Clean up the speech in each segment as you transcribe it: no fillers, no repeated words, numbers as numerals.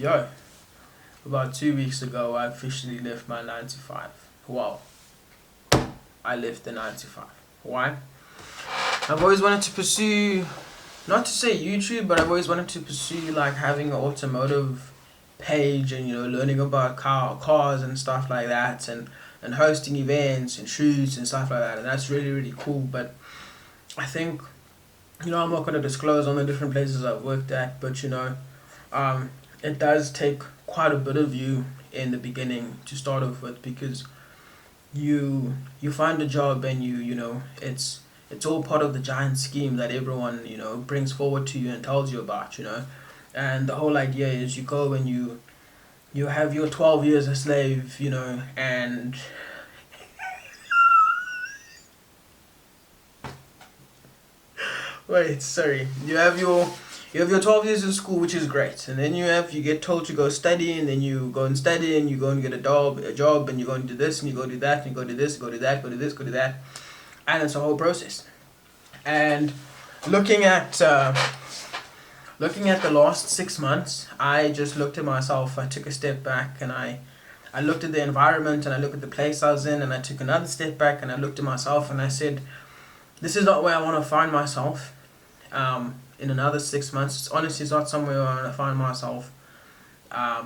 Yo, about 2 weeks ago, I officially left my 9 to 5. Wow, I left the 9 to 5. Why? I've always wanted to pursue, not to say YouTube, but I've always wanted to pursue like having an automotive page and learning about cars and stuff like that, and hosting events and shoots and stuff like that. And that's really really cool. But I think I'm not going to disclose on the different places I've worked at, but um, it does take quite a bit of you in the beginning to start off with, because you find a job and it's all part of the giant scheme that everyone brings forward to you and tells you about, and the whole idea is you go and you have your 12 years a slave, and wait, sorry. You have your 12 years in school, which is great, and then you get told to go study, and then you go and study, and you go and get a job, and you go and do this, and you go do that, and you go do this, go do that, go do this, go do that, and it's a whole process. And looking at the last 6 months, I just looked at myself. I took a step back, and I looked at the environment, and I looked at the place I was in, and I took another step back, and I looked at myself, and I said, this is not where I want to find myself in another 6 months. It's honestly not somewhere where I want to find myself. I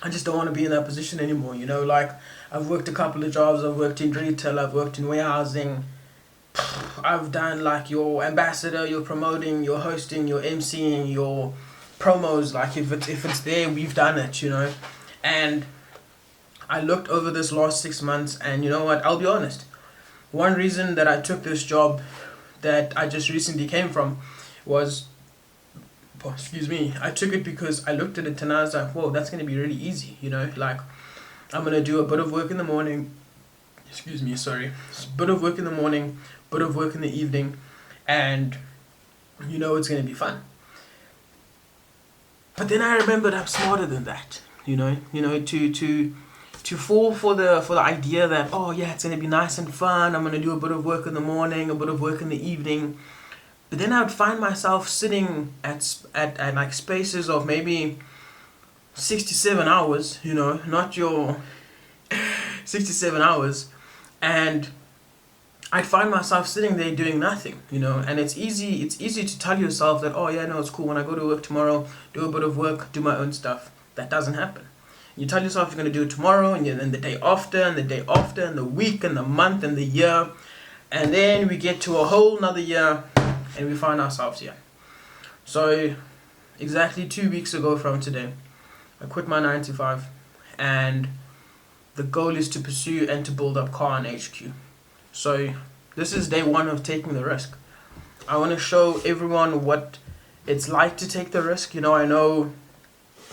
just don't want to be in that position anymore. Like, I've worked a couple of jobs. I've worked in retail. I've worked in warehousing. I've done like your ambassador, your promoting, your hosting, your emceeing, your promos. Like, if it's there, we've done it. And I looked over this last 6 months, and you know what? I'll be honest. One reason that I took this job that I just recently came from was, I took it because I looked at it and I was like, whoa, that's going to be really easy, like, I'm going to do a bit of work in the morning, bit of work in the morning, bit of work in the evening, and it's going to be fun. But then I remembered I'm smarter than that, to fall for the idea that, oh yeah, it's gonna be nice and fun, I'm gonna do a bit of work in the morning, a bit of work in the evening. But then I would find myself sitting at like spaces of maybe 67 hours, not your 67 hours, and I'd find myself sitting there doing nothing, and it's easy to tell yourself that, oh yeah, no, it's cool, when I go to work tomorrow, do a bit of work, do my own stuff. That doesn't happen. You tell yourself you're going to do it tomorrow, and then the day after, and the day after, and the week, and the month, and the year. And then we get to a whole nother year, and we find ourselves here. So, exactly 2 weeks ago from today, I quit my 9 to 5. And the goal is to pursue and to build up CarhuntHQ. So, this is day one of taking the risk. I want to show everyone what it's like to take the risk. I know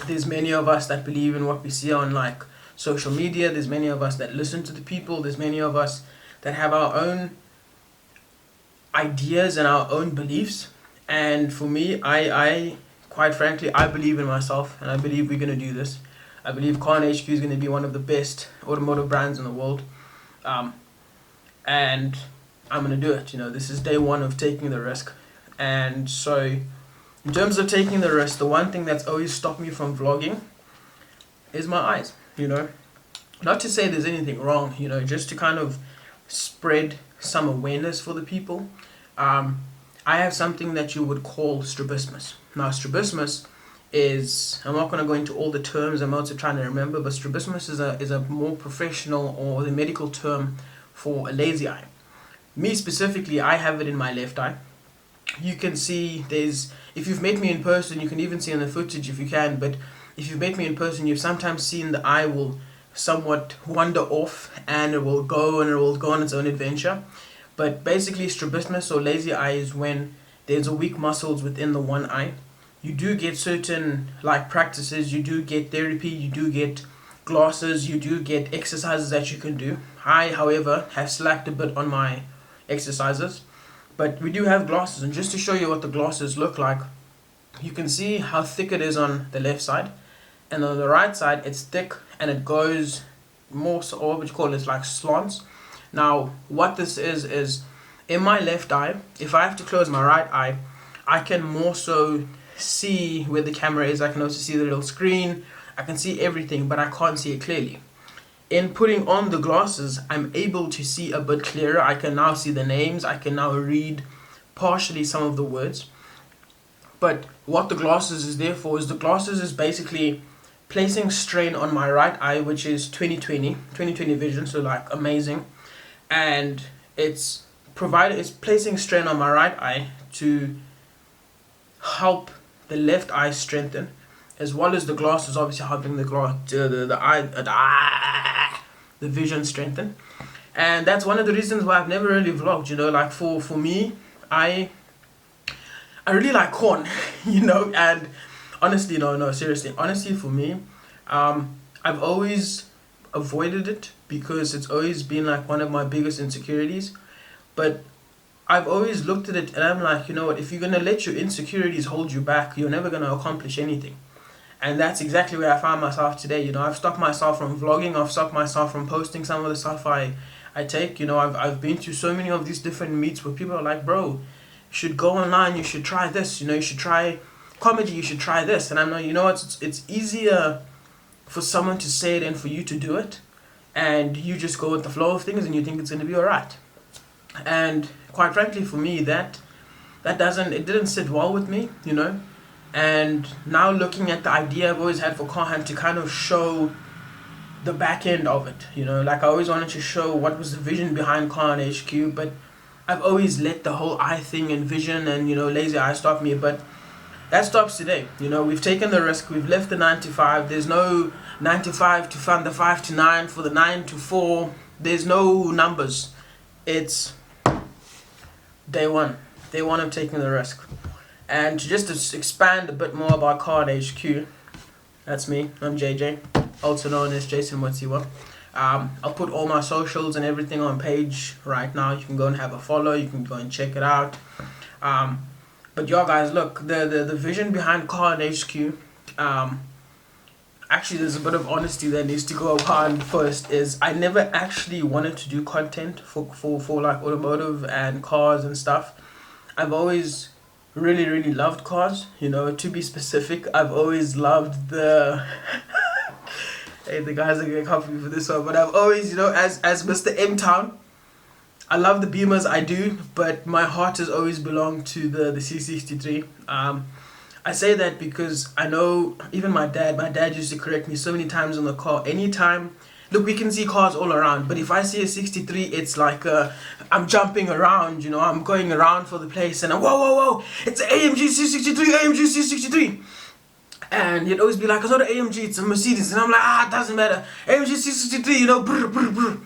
there's many of us that believe in what we see on like social media. There's many of us that listen to the people. There's many of us that have our own ideas and our own beliefs. And for me, I quite frankly, I believe in myself, and I believe we're going to do this. I believe CarhuntHQ is going to be one of the best automotive brands in the world. And I'm going to do it. This is day one of taking the risk. And so, in terms of taking the risk, the one thing that's always stopped me from vlogging is my eyes, Not to say there's anything wrong, just to kind of spread some awareness for the people. I have something that you would call strabismus. Now, strabismus is, I'm not going to go into all the terms, I'm also trying to remember, but strabismus is a more professional or the medical term for a lazy eye. Me specifically, I have it in my left eye. You can see if you've met me in person, you can even see in the footage if you can, but if you've met me in person, you've sometimes seen the eye will somewhat wander off, and it will go on its own adventure. But basically, strabismus or lazy eye is when there's a weak muscles within the one eye. You do get certain like practices, you do get therapy, you do get glasses, you do get exercises that you can do. I, however, have slacked a bit on my exercises. But we do have glasses, and just to show you what the glasses look like, you can see how thick it is on the left side, and on the right side it's thick and it goes more so, what would you call it, like slants. Now what this is in my left eye, if I have to close my right eye, I can more so see where the camera is. I can also see the little screen. I can see everything, but I can't see it clearly. In putting on the glasses, I'm able to see a bit clearer. I can now see the names. I can now read partially some of the words. But what the glasses is there for is the glasses is basically placing strain on my right eye, which is 20/20 vision, so like amazing. And it's placing strain on my right eye to help the left eye strengthen, as well as the glasses obviously helping the vision strengthen. And that's one of the reasons why I've never really vlogged, you know, like for me, I really like corn, you know, and honestly, no, seriously, honestly for me, I've always avoided it because it's always been like one of my biggest insecurities. But I've always looked at it and I'm like, you know what, if you're going to let your insecurities hold you back, you're never going to accomplish anything. And that's exactly where I found myself today. You know, I've stopped myself from vlogging. I've stopped myself from posting some of the stuff I take. You know, I've been to so many of these different meets where people are like, bro, you should go online. You should try this. You know, you should try comedy. You should try this. And I'm like, you know what? It's easier for someone to say it than for you to do it. And you just go with the flow of things and you think it's going to be all right. And quite frankly, for me, it didn't sit well with me, you know. And now looking at the idea I've always had for CarHunt to kind of show the back end of it, you know, like I always wanted to show what was the vision behind CarhuntHQ, but I've always let the whole eye thing and vision and, you know, lazy eye stop me. But that stops today. You know, we've taken the risk. We've left the 9 to 5. There's no 9 to 5 to fund the 5 to 9 for the 9 to 4. There's no numbers. It's day one of taking the risk. And just to expand a bit more about CarhuntHQ, that's me. I'm JJ, also known as Jason Motsiwa. I'll put all my socials and everything on page right now. You can go and have a follow. You can go and check it out. But y'all guys, look, the vision behind CarhuntHQ, actually there's a bit of honesty that needs to go upon first, is I never actually wanted to do content for like automotive and cars and stuff. I've always really loved cars, you know. To be specific, I've always loved the hey, the guys are gonna come for me for this one, but I've always, you know, as Mr. M Town, I love the Beamers, I do, but my heart has always belonged to the C63. I say that because I know even my dad used to correct me so many times in the car. Anytime, look, we can see cars all around, but if I see a 63, it's like I'm jumping around, you know, I'm going around for the place, and whoa, it's an AMG C63. And he'd always be like, it's not an AMG, it's a Mercedes. And I'm like, it doesn't matter. AMG C63, you know, brr.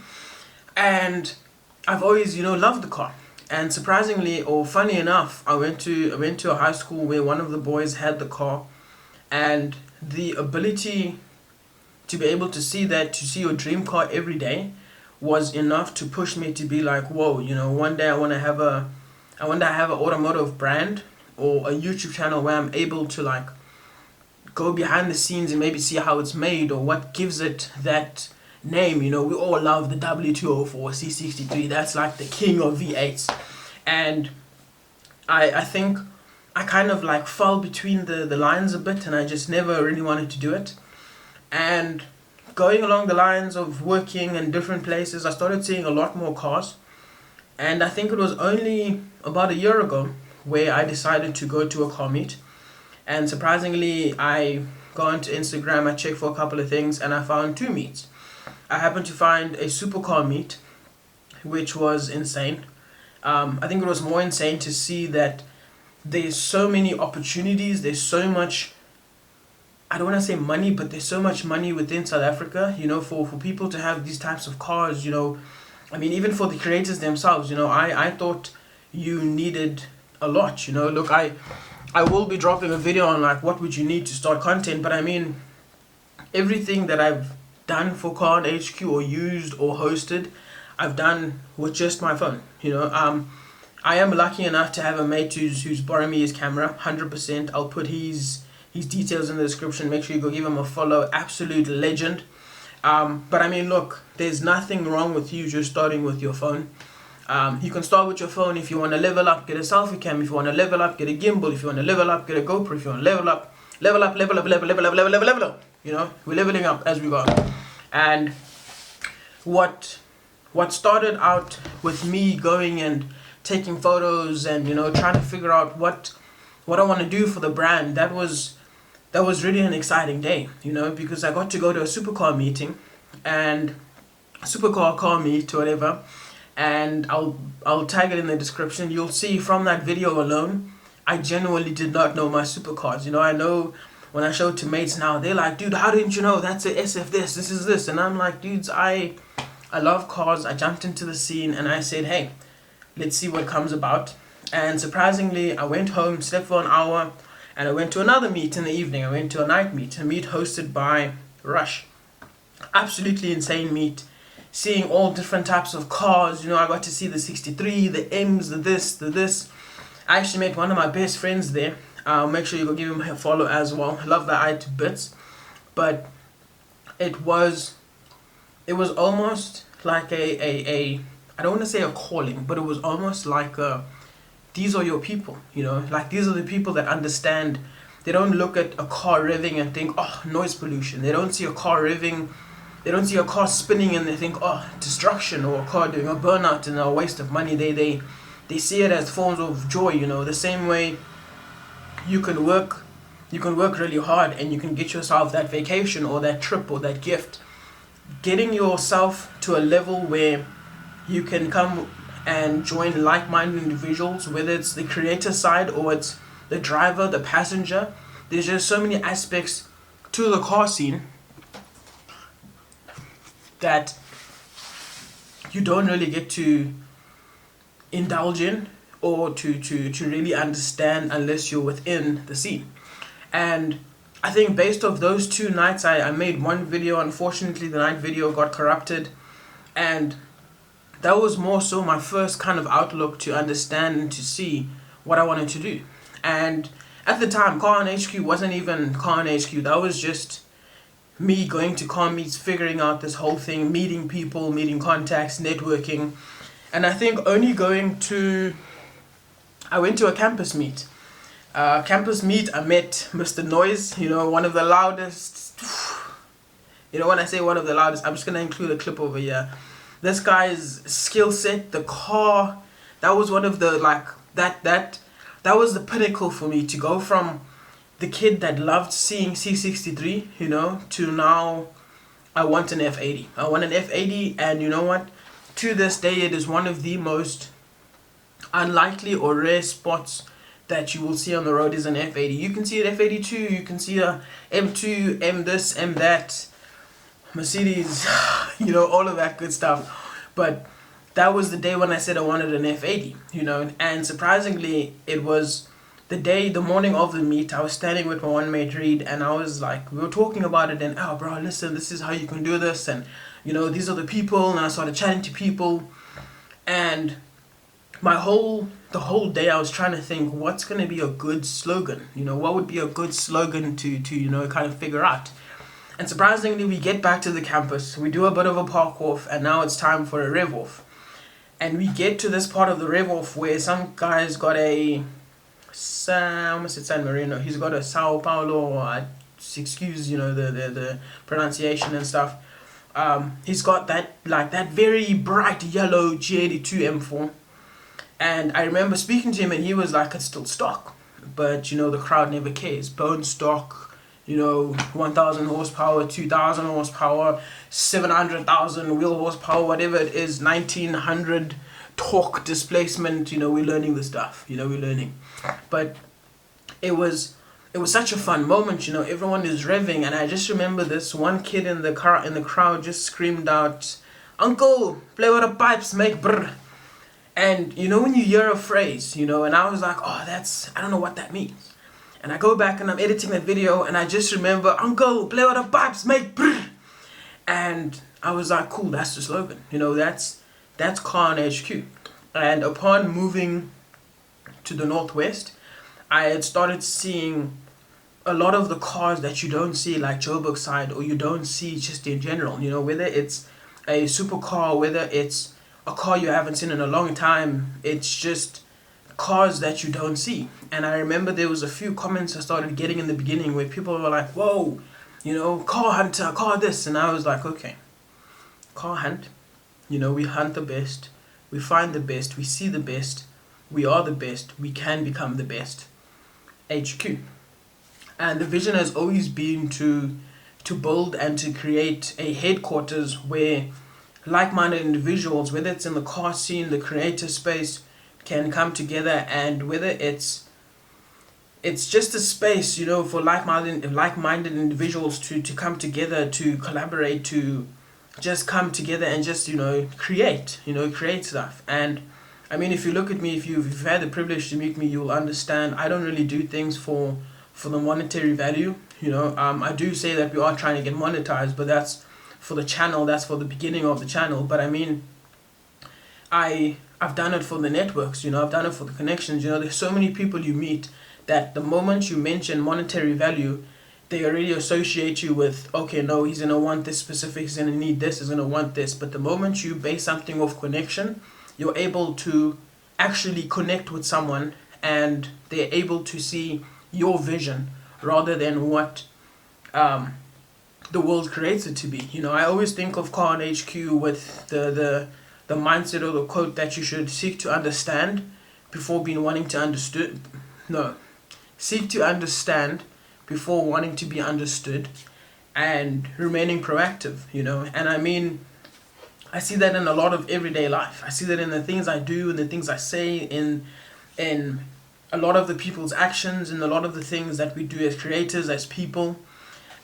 And I've always, you know, loved the car. And surprisingly, or funny enough, I went to a high school where one of the boys had the car, and the ability to be able to see your dream car every day was enough to push me to be like, whoa, you know, one day I want to have an automotive brand or a YouTube channel where I'm able to like go behind the scenes and maybe see how it's made or what gives it that name. You know, we all love the W204 C63. That's like the king of V8s. And I think I kind of like fell between the lines a bit, and I just never really wanted to do it. And going along the lines of working in different places, I started seeing a lot more cars. And I think it was only about a year ago where I decided to go to a car meet. And surprisingly, I got onto Instagram, I checked for a couple of things, and I found 2 meets. I happened to find a supercar meet, which was insane. I think it was more insane to see that there's so many opportunities, there's so much, I don't want to say money, but there's so much money within South Africa, you know, for people to have these types of cars, you know. I mean, even for the creators themselves, you know, I thought you needed a lot, you know. Look, I will be dropping a video on like what would you need to start content, but I mean, everything that I've done for CarhuntHQ or used or hosted, I've done with just my phone, you know. I am lucky enough to have a mate who's borrowing me his camera, 100%. I'll put his details in the description. Make sure you go give him a follow. Absolute legend. But I mean, look, there's nothing wrong with you just starting with your phone. You can start with your phone. If you want to level up, get a selfie cam. If you want to level up, get a gimbal. If you want to level up, get a GoPro. If you want to level up, level up, level up, level, level, level, level, level up. You know, we're leveling up as we go. And what started out with me going and taking photos and, you know, trying to figure out what I want to do for the brand, that was really an exciting day, you know, because I got to go to a supercar meeting and car meet or whatever, and I'll tag it in the description. You'll see from that video alone, I genuinely did not know my supercars. You know, I know when I show it to mates now, they're like, dude, how didn't you know that's a SF this is this? And I'm like, dudes, I love cars. I jumped into the scene and I said, hey, let's see what comes about. And surprisingly, I went home, slept for an hour, and I went to another meet in the evening. I went to a night meet, a meet hosted by Rush. Absolutely insane meet. Seeing all different types of cars. You know, I got to see the 63, the M's, the this. I actually met one of my best friends there. Make sure you go give him a follow as well. I love that eye to bits. But it was almost like a I don't want to say a calling, but it was almost like these are your people, you know, like these are the people that understand. They don't look at a car revving and think, oh, noise pollution. They don't see a car revving, they don't see a car spinning and they think, oh, destruction, or a car doing a burnout and a waste of money. They see it as forms of joy, you know, the same way you can work really hard and you can get yourself that vacation or that trip or that gift. Getting yourself to a level where you can come and join like-minded individuals, whether it's the creator side or it's the driver, the passenger. There's just so many aspects to the car scene that you don't really get to indulge in or to really understand unless you're within the scene. And I think based off those two nights, I made one video. Unfortunately, the night video got corrupted, and that was more so my first kind of outlook to understand and to see what I wanted to do. And at the time, CarhuntHQ wasn't even CarhuntHQ. That was just me going to car meets, figuring out this whole thing, meeting people, meeting contacts, networking. And I think only I went to a campus meet. I met Mr. Noise, you know, one of the loudest. You know, when I say one of the loudest, I'm just going to include a clip over here. This guy's skill set, the car, that was one of the, like, that was the pinnacle for me, to go from the kid that loved seeing C63, you know, to now I want an F80. I want an F80, and you know what? To this day, it is one of the most unlikely or rare spots that you will see on the road is an F80. You can see an F82, you can see a M2, M this, M that, Mercedes, you know, all of that good stuff. But that was the day when I said I wanted an F80, you know, and surprisingly, it was the morning of the meet. I was standing with my one mate Reed, and I was like, we were talking about it, and, oh bro, listen, this is how you can do this, and you know, these are the people. And I started chatting to people, and the whole day I was trying to think, what's going to be a good slogan, you know, what would be a good slogan to you know, kind of figure out. And surprisingly, we get back to the campus, we do a bit of a park off, and now it's time for a rev off. And we get to this part of the rev off where some guy's got I almost said San Marino, he's got a Sao Paulo, excuse, you know, the pronunciation and stuff. He's got that very bright yellow G82 M4. And I remember speaking to him, and he was like, it's still stock, but you know, the crowd never cares. Bone stock, you know, 1,000 horsepower, 2,000 horsepower, 700,000 wheel horsepower, whatever it is, 1,900 torque displacement. You know, we're learning the stuff. You know, we're learning. But it was such a fun moment. You know, everyone is revving, and I just remember this one kid in the crowd just screamed out, "Uncle, play with the pipes, make brr." And you know, when you hear a phrase, you know, and I was like, oh, I don't know what that means. And I go back and I'm editing that video, and I just remember, "Uncle, play with the pipes, make brr." And I was like, cool, that's the slogan. You know, that's CarhuntHQ. And upon moving to the Northwest, I had started seeing a lot of the cars that you don't see, like Joburg side, or you don't see just in general. You know, whether it's a supercar, whether it's a car you haven't seen in a long time. It's just cars that you don't see. And I remember there was a few comments I started getting in the beginning where people were like, whoa, you know, car hunter, car this. And I was like, okay, car hunt, you know, we hunt the best, we find the best, we see the best, we are the best, we can become the best. HQ. And the vision has always been to build and to create a headquarters where like-minded individuals, whether it's in the car scene, the creator space, can come together, and whether it's just a space, you know, for like-minded individuals to come together, to collaborate, to just come together and just, you know, create stuff. And I mean, if you look at me, if you've had the privilege to meet me, you'll understand I don't really do things for the monetary value. You know, I do say that we are trying to get monetized, but that's for the channel, that's for the beginning of the channel. But I mean, I've done it for the networks, you know, I've done it for the connections. You know, there's so many people you meet that the moment you mention monetary value, they already associate you with, okay, no, he's going to want this specific, he's going to need this, he's going to want this. But the moment you base something off connection, you're able to actually connect with someone, and they're able to see your vision rather than what the world creates it to be. You know, I always think of CarhuntHQ with the mindset or the quote that you should seek to understand before being wanting to understood. No, seek to understand before wanting to be understood, and remaining proactive, you know. And I mean, I see that in a lot of everyday life. I see that in the things I do and the things I say, in a lot of the people's actions, and a lot of the things that we do as creators, as people.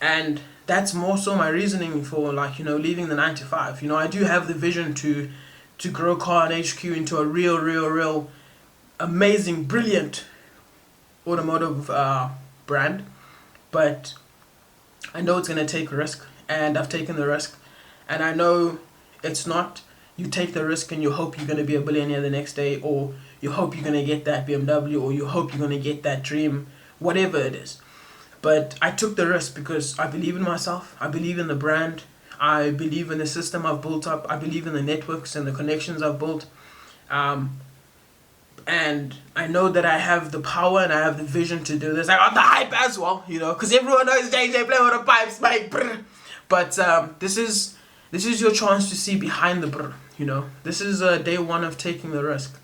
And that's more so my reasoning for, like, you know, leaving the 9 to 5. You know, I do have the vision to grow CarhuntHQ into a real amazing, brilliant automotive brand. But I know it's going to take a risk, and I've taken the risk. And I know it's not you take the risk and you hope you're going to be a billionaire the next day, or you hope you're going to get that BMW, or you hope you're going to get that dream, whatever it is. But I took the risk because I believe in myself, I believe in the brand, I believe in the system I've built up, I believe in the networks and the connections I've built. And I know that I have the power and I have the vision to do this. I got the hype as well, you know, because everyone knows JJ play with the pipes, mate. But this is your chance to see behind the brr, you know. This is day one of taking the risk.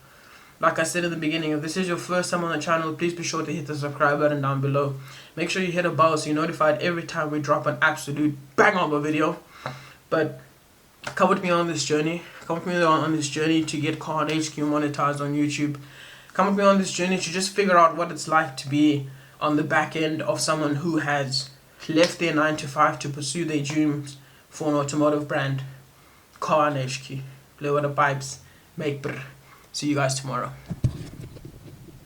Like I said in the beginning, if this is your first time on the channel, please be sure to hit the subscribe button down below. Make sure you hit a bell so you're notified every time we drop an absolute bang of a video. But come with me on this journey. Come with me on this journey to get CarhuntHQ monetized on YouTube. Come with me on this journey to just figure out what it's like to be on the back end of someone who has left their 9 to 5 to pursue their dreams for an automotive brand. CarhuntHQ. Play with the pipes. Make brr. See you guys tomorrow.